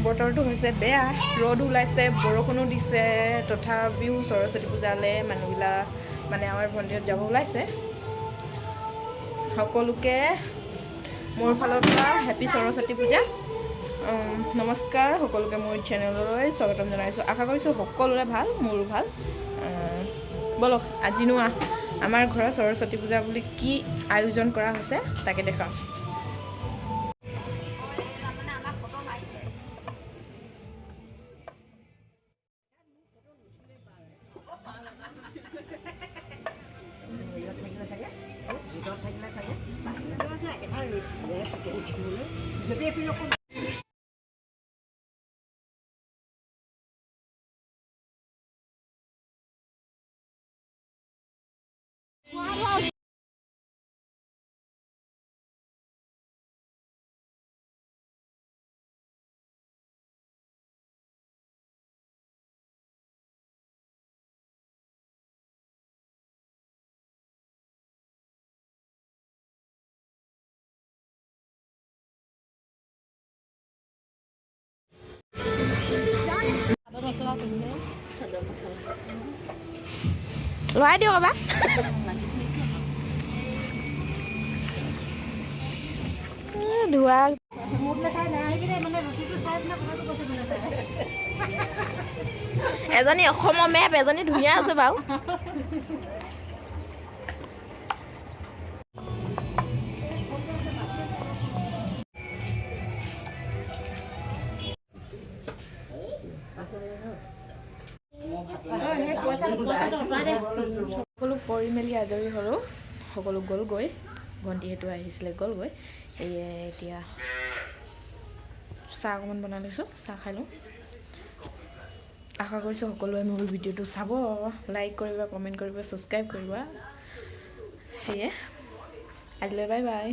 বতৰটো হৈছে বেয়া, ৰ'দ ওলাইছে, বৰষুণো দিছে, তথাপিও সৰস্বতী পূজালৈ মানুহবিলাক মানে আমাৰ মন্দিৰত যাব ওলাইছে। সকলোকে মোৰ ফালৰ পৰা হেপী সৰস্বতী পূজা। নমস্কাৰ, সকলোকে মোৰ চেনেললৈ স্বাগতম জনাইছোঁ। আশা কৰিছোঁ সকলোৰে ভাল, মোৰো ভাল। বলক আজিনো আমাৰ ঘৰত সৰস্বতী পূজা বুলি কি আয়োজন কৰা হৈছে তাকে দেখাওঁ। লৰাই দিয়ক বা ধোৱা এজনী অসমৰ মেপ, এজনী ধুনীয়া আছে বাৰু। সকলো কৰি মেলি আজৰি হ'লোঁ, সকলো গ'লগৈ। ভণ্টিহেঁতো আহিছিলে গ'লগৈ। সেয়ে এতিয়া চাহ অকণমান বনাই লৈছোঁ, চাহ খাই লওঁ। আশা কৰিছোঁ সকলোৱে মোৰ ভিডিঅ'টো চাব, লাইক কৰিবা, কমেণ্ট কৰিবা, ছাবস্ক্ৰাইব কৰিবা। সেয়ে আজিলৈ বাই বাই।